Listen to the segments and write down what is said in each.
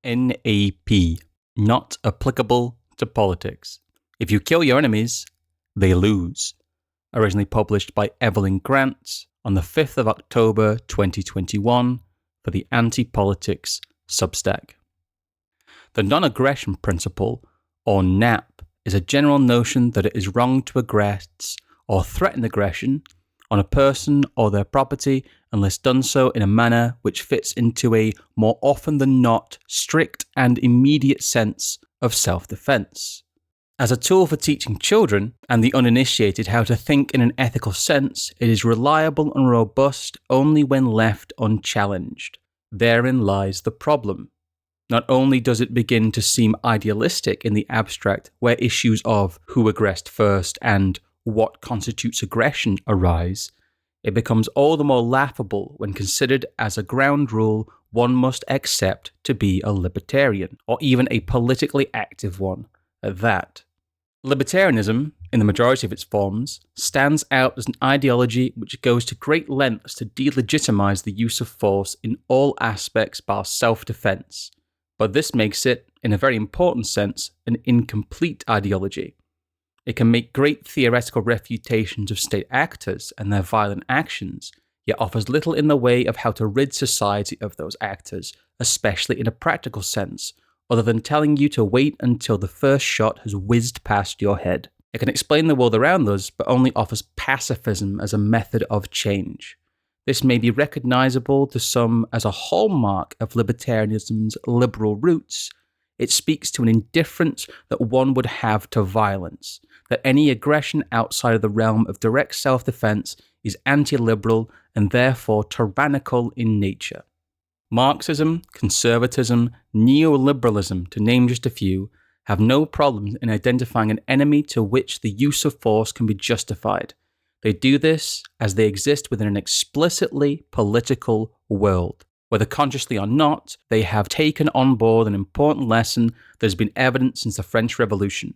NAP, not applicable to politics. If you kill your enemies, they lose. Originally published by Evelyn Grant on the 5th of October 2021 for the Anti-Politics Substack. The non-aggression principle, or NAP, is a general notion that it is wrong to aggress or threaten aggression on a person or their property unless done so in a manner which fits into a, more often than not, strict and immediate sense of self-defense. As a tool for teaching children and the uninitiated how to think in an ethical sense, it is reliable and robust only when left unchallenged. Therein lies the problem. Not only does it begin to seem idealistic in the abstract, where issues of who aggressed first and what constitutes aggression arise, it becomes all the more laughable when considered as a ground rule one must accept to be a libertarian, or even a politically active one at that. Libertarianism, in the majority of its forms, stands out as an ideology which goes to great lengths to delegitimize the use of force in all aspects bar self-defense. But this makes it, in a very important sense, an incomplete ideology. It can make great theoretical refutations of state actors and their violent actions, yet offers little in the way of how to rid society of those actors, especially in a practical sense, other than telling you to wait until the first shot has whizzed past your head. It can explain the world around us, but only offers pacifism as a method of change. This may be recognizable to some as a hallmark of libertarianism's liberal roots. It speaks to an indifference that one would have to violence, that any aggression outside of the realm of direct self-defense is anti-liberal and therefore tyrannical in nature. Marxism, conservatism, neoliberalism, to name just a few, have no problems in identifying an enemy to which the use of force can be justified. They do this as they exist within an explicitly political world. Whether consciously or not, they have taken on board an important lesson that has been evident since the French Revolution.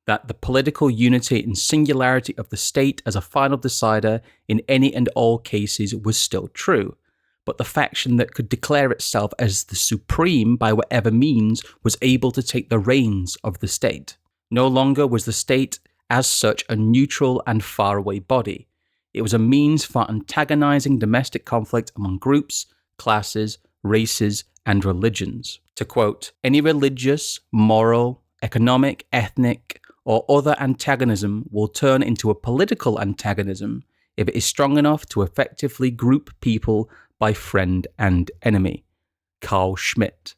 That the political unity and singularity of the state as a final decider in any and all cases was still true. But the faction that could declare itself as the supreme by whatever means was able to take the reins of the state. No longer was the state as such a neutral and faraway body. It was a means for antagonizing domestic conflict among groups, classes, races, and religions. To quote, any religious, moral, economic, ethnic, or other antagonism will turn into a political antagonism if it is strong enough to effectively group people by friend and enemy. Carl Schmitt.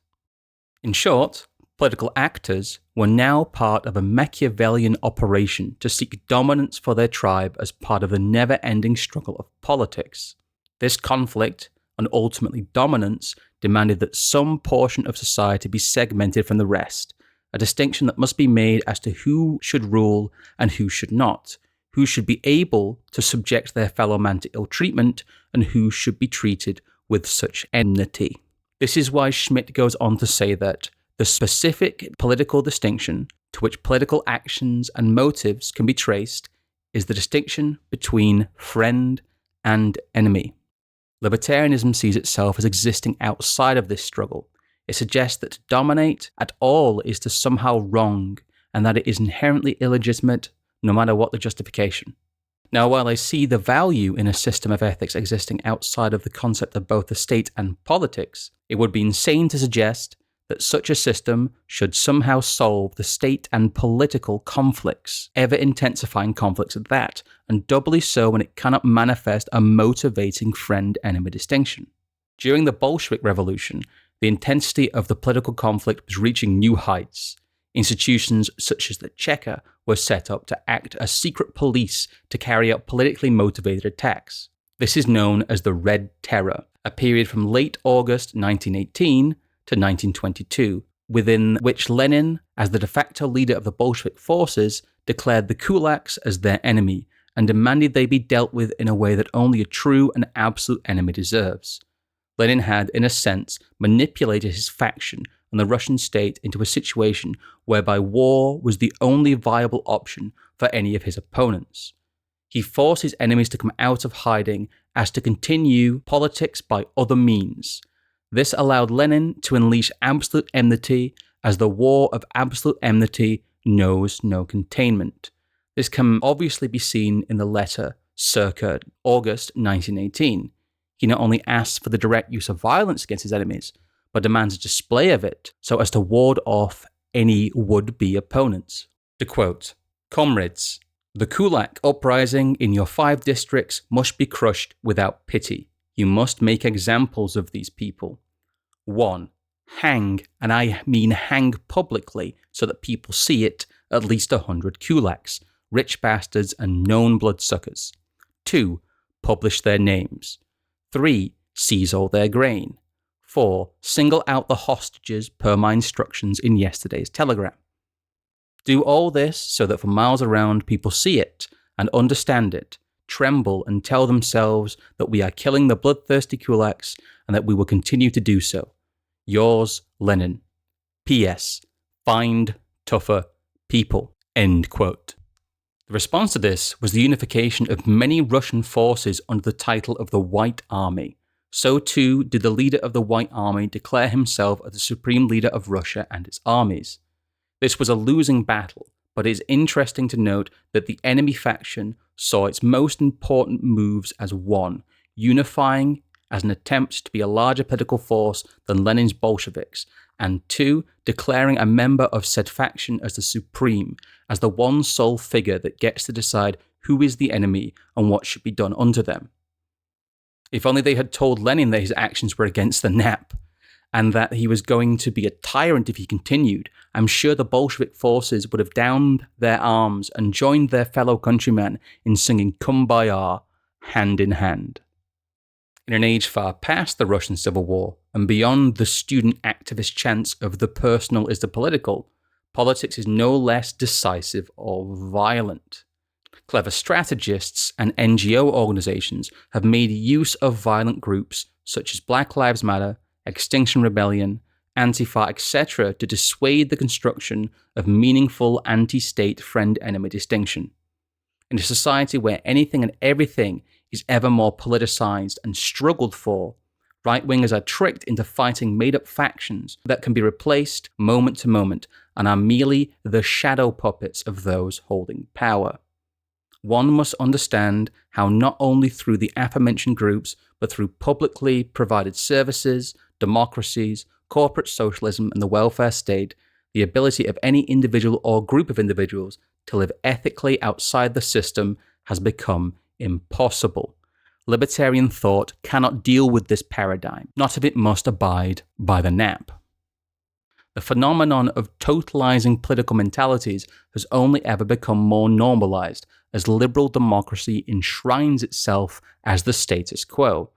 In short, political actors were now part of a Machiavellian operation to seek dominance for their tribe as part of the never-ending struggle of politics. This conflict, and ultimately dominance, demanded that some portion of society be segmented from the rest, a distinction that must be made as to who should rule and who should not, who should be able to subject their fellow man to ill treatment, and who should be treated with such enmity. This is why Schmitt goes on to say that the specific political distinction to which political actions and motives can be traced is the distinction between friend and enemy. Libertarianism sees itself as existing outside of this struggle. It suggests that to dominate at all is to somehow wrong, and that it is inherently illegitimate, no matter what the justification. Now, while I see the value in a system of ethics existing outside of the concept of both the state and politics, it would be insane to suggest that such a system should somehow solve the state and political conflicts, ever-intensifying conflicts at that, and doubly so when it cannot manifest a motivating friend-enemy distinction. During the Bolshevik Revolution, the intensity of the political conflict was reaching new heights. Institutions such as the Cheka were set up to act as secret police to carry out politically motivated attacks. This is known as the Red Terror, a period from late August 1918 to 1922, within which Lenin, as the de facto leader of the Bolshevik forces, declared the kulaks as their enemy and demanded they be dealt with in a way that only a true and absolute enemy deserves. Lenin had, in a sense, manipulated his faction and the Russian state into a situation whereby war was the only viable option for any of his opponents. He forced his enemies to come out of hiding as to continue politics by other means. This allowed Lenin to unleash absolute enmity, as the war of absolute enmity knows no containment. This can obviously be seen in the letter circa August 1918. He not only asks for the direct use of violence against his enemies, but demands a display of it so as to ward off any would-be opponents. To quote, "Comrades, the Kulak uprising in your 5 districts must be crushed without pity. You must make examples of these people. 1. Hang, and I mean hang publicly so that people see it, at least 100 kulaks, rich bastards and known bloodsuckers. 2. Publish their names. 3. Seize all their grain. 4. Single out the hostages per my instructions in yesterday's telegram. Do all this so that for miles around people see it and understand it, tremble and tell themselves that we are killing the bloodthirsty kulaks and that we will continue to do so. Yours, Lenin. P.S. Find tougher people." End quote. The response to this was the unification of many Russian forces under the title of the White Army. So too did the leader of the White Army declare himself as the supreme leader of Russia and its armies. This was a losing battle, but it is interesting to note that the enemy faction saw its most important moves as 1. Unifying as an attempt to be a larger political force than Lenin's Bolsheviks, and 2. Declaring a member of said faction as the supreme, as the one sole figure that gets to decide who is the enemy and what should be done unto them. If only they had told Lenin that his actions were against the NAP, and that he was going to be a tyrant if he continued, I'm sure the Bolshevik forces would have downed their arms and joined their fellow countrymen in singing Kumbaya, hand in hand. In an age far past the Russian Civil War, and beyond the student activist chants of the personal is the political, politics is no less decisive or violent. Clever strategists and NGO organizations have made use of violent groups such as Black Lives Matter, Extinction Rebellion, Antifa, etc. to dissuade the construction of meaningful anti-state friend-enemy distinction. In a society where anything and everything is ever more politicized and struggled for, right-wingers are tricked into fighting made-up factions that can be replaced moment to moment and are merely the shadow puppets of those holding power. One must understand how not only through the aforementioned groups, but through publicly provided services, democracies, corporate socialism, and the welfare state, the ability of any individual or group of individuals to live ethically outside the system has become impossible. Libertarian thought cannot deal with this paradigm, not if it must abide by the NAP. The phenomenon of totalizing political mentalities has only ever become more normalized as liberal democracy enshrines itself as the status quo,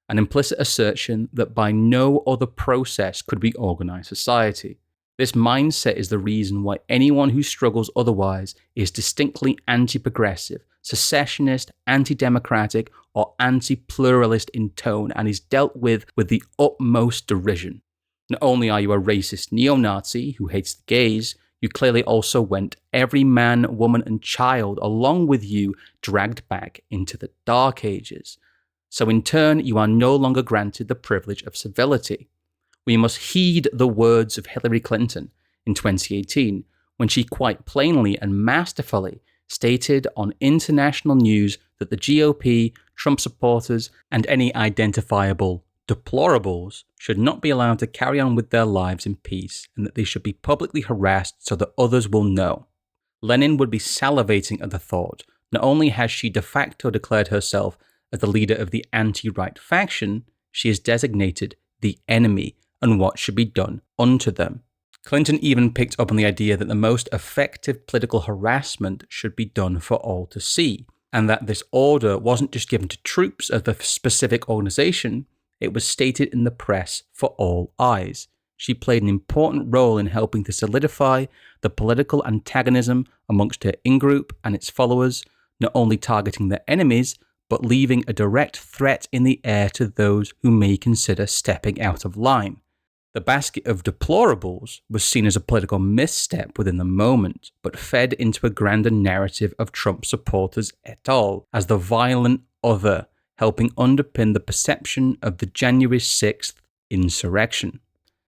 an implicit assertion that by no other process could we organize society. This mindset is the reason why anyone who struggles otherwise is distinctly anti-progressive, secessionist, anti-democratic, or anti-pluralist in tone and is dealt with the utmost derision. Not only are you a racist neo-Nazi who hates the gays, you clearly also went every man, woman, and child along with you dragged back into the Dark Ages. So in turn, you are no longer granted the privilege of civility. We must heed the words of Hillary Clinton in 2018, when she quite plainly and masterfully stated on international news that the GOP, Trump supporters, and any identifiable deplorables should not be allowed to carry on with their lives in peace, and that they should be publicly harassed so that others will know. Lenin would be salivating at the thought. Not only has she de facto declared herself as the leader of the anti-right faction, she is designated the enemy and what should be done unto them. Clinton even picked up on the idea that the most effective political harassment should be done for all to see, and that this order wasn't just given to troops of the specific organization, it was stated in the press for all eyes. She played an important role in helping to solidify the political antagonism amongst her in-group and its followers, not only targeting their enemies, but leaving a direct threat in the air to those who may consider stepping out of line. The basket of deplorables was seen as a political misstep within the moment, but fed into a grander narrative of Trump supporters et al. As the violent other, helping underpin the perception of the January 6th insurrection.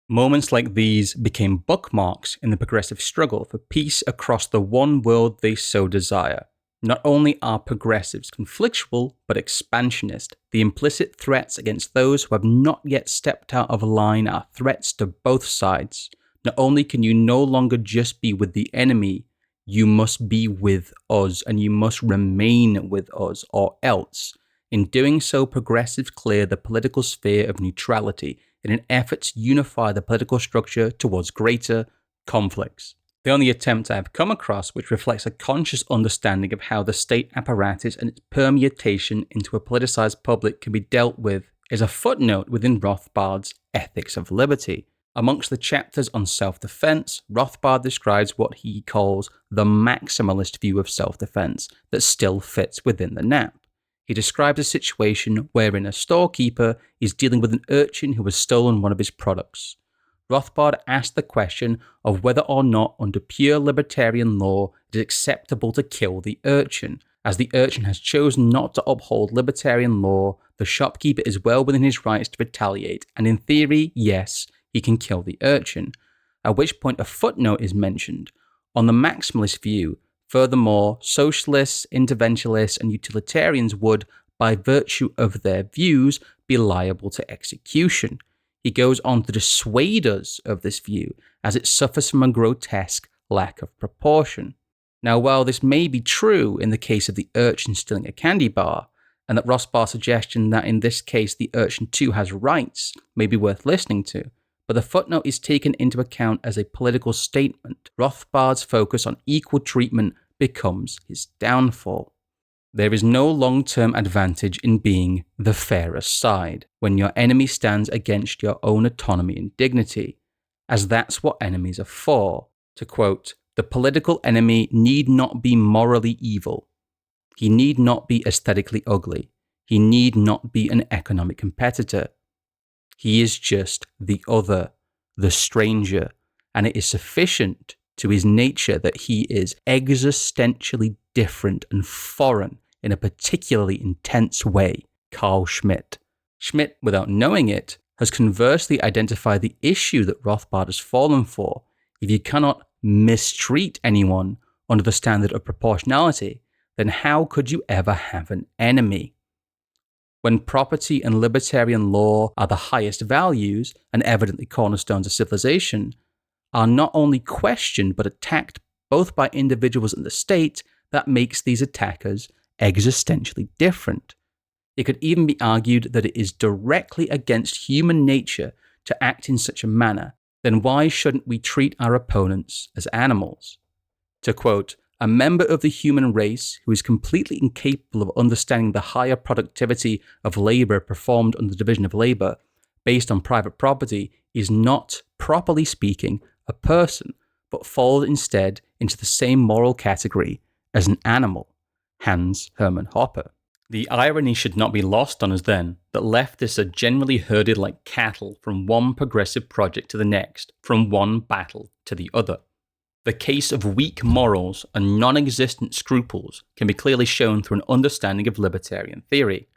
Moments like these became bookmarks in the progressive struggle for peace across the one world they so desire. Not only are progressives conflictual, but expansionist. The implicit threats against those who have not yet stepped out of line are threats to both sides. Not only can you no longer just be with the enemy, you must be with us, and you must remain with us, or else. In doing so, progressives clear the political sphere of neutrality in an effort to unify the political structure towards greater conflicts. The only attempt I have come across which reflects a conscious understanding of how the state apparatus and its permutation into a politicized public can be dealt with is a footnote within Rothbard's Ethics of Liberty. Amongst the chapters on self-defense, Rothbard describes what he calls the maximalist view of self-defense that still fits within the NAP. He describes a situation wherein a storekeeper is dealing with an urchin who has stolen one of his products. Rothbard asked the question of whether or not under pure libertarian law it is acceptable to kill the urchin. As the urchin has chosen not to uphold libertarian law, the shopkeeper is well within his rights to retaliate, and in theory, yes, he can kill the urchin. At which point a footnote is mentioned. On the maximalist view, furthermore, socialists, interventionists, and utilitarians would, by virtue of their views, be liable to execution. He goes on to dissuade us of this view, as it suffers from a grotesque lack of proportion. Now, while this may be true in the case of the urchin stealing a candy bar, and that Rothbard's suggestion that in this case the urchin too has rights may be worth listening to, but the footnote is taken into account as a political statement. Rothbard's focus on equal treatment becomes his downfall. There is no long-term advantage in being the fairer side when your enemy stands against your own autonomy and dignity, as that's what enemies are for. To quote, "The political enemy need not be morally evil. He need not be aesthetically ugly. He need not be an economic competitor. He is just the other, the stranger, and it is sufficient to his nature that he is existentially different and foreign in a particularly intense way." Carl Schmitt. Schmitt, without knowing it, has conversely identified the issue that Rothbard has fallen for. If you cannot mistreat anyone under the standard of proportionality, then how could you ever have an enemy? When property and libertarian law are the highest values, and evidently cornerstones of civilization, are not only questioned but attacked both by individuals and the state, that makes these attackers existentially different. It could even be argued that it is directly against human nature to act in such a manner. Then why shouldn't we treat our opponents as animals? To quote, "A member of the human race who is completely incapable of understanding the higher productivity of labor performed under the division of labor based on private property is not, properly speaking, a person, but falls instead into the same moral category as an animal." Hans Hermann Hoppe. The irony should not be lost on us then that leftists are generally herded like cattle from one progressive project to the next, from one battle to the other. The case of weak morals and non-existent scruples can be clearly shown through an understanding of libertarian theory.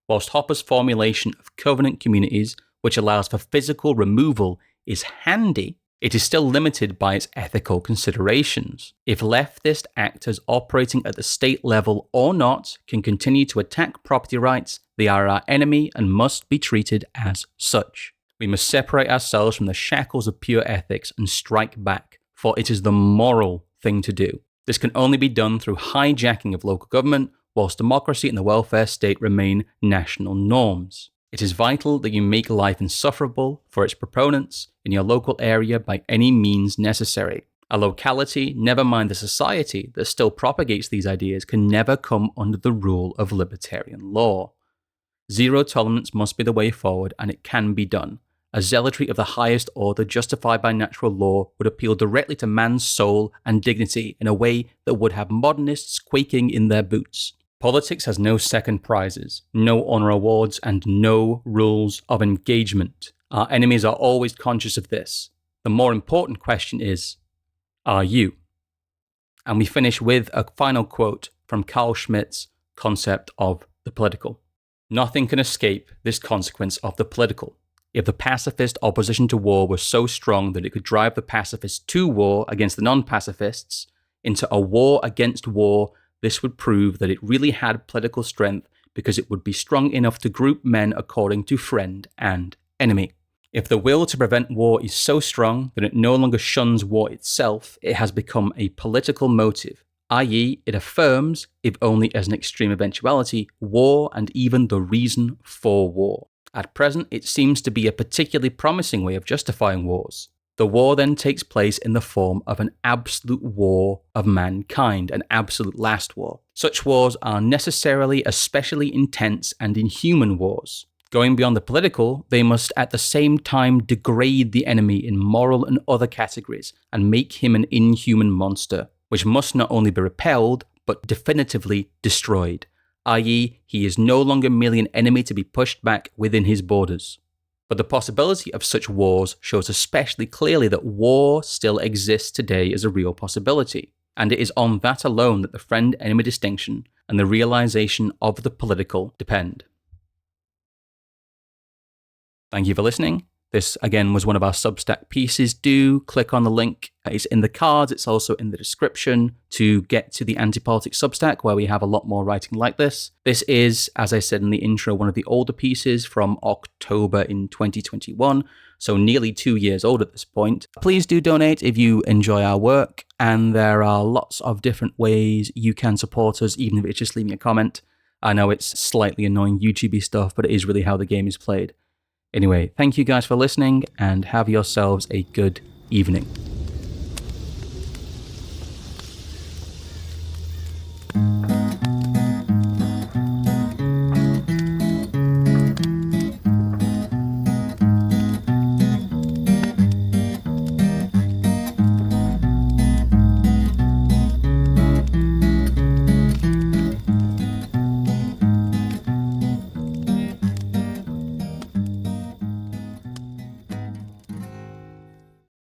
Whilst Hoppe's formulation of covenant communities, which allows for physical removal, is handy, it is still limited by its ethical considerations. If leftist actors operating at the state level or not can continue to attack property rights, they are our enemy and must be treated as such. We must separate ourselves from the shackles of pure ethics and strike back, for it is the moral thing to do. This can only be done through hijacking of local government, whilst democracy and the welfare state remain national norms. It is vital that you make life insufferable for its proponents in your local area by any means necessary. A locality, never mind the society, that still propagates these ideas can never come under the rule of libertarian law. Zero tolerance must be the way forward, and it can be done. A zealotry of the highest order justified by natural law would appeal directly to man's soul and dignity in a way that would have modernists quaking in their boots. Politics has no second prizes, no honor awards, and no rules of engagement. Our enemies are always conscious of this. The more important question is, are you? And we finish with a final quote from Carl Schmitt's concept of the political. "Nothing can escape this consequence of the political. If the pacifist opposition to war was so strong that it could drive the pacifists to war against the non-pacifists, into a war against war, this would prove that it really had political strength because it would be strong enough to group men according to friend and enemy. If the will to prevent war is so strong that it no longer shuns war itself, it has become a political motive, i.e., it affirms, if only as an extreme eventuality, war and even the reason for war. At present, it seems to be a particularly promising way of justifying wars. The war then takes place in the form of an absolute war of mankind, an absolute last war. Such wars are necessarily especially intense and inhuman wars. Going beyond the political, they must at the same time degrade the enemy in moral and other categories and make him an inhuman monster, which must not only be repelled, but definitively destroyed, i.e., he is no longer merely an enemy to be pushed back within his borders. But the possibility of such wars shows especially clearly that war still exists today as a real possibility, and it is on that alone that the friend-enemy distinction and the realization of the political depend. Thank you for listening. This, again, was one of our Substack pieces. Do click on the link. It's in the cards. It's also in the description to get to the Anti-Politics Substack, where we have a lot more writing like this. This is, as I said in the intro, one of the older pieces from October in 2021, so nearly 2 years old at this point. Please do donate if you enjoy our work, and there are lots of different ways you can support us, even if it's just leaving a comment. I know it's slightly annoying YouTube-y stuff, but it is really how the game is played. Anyway, thank you guys for listening, and have yourselves a good evening.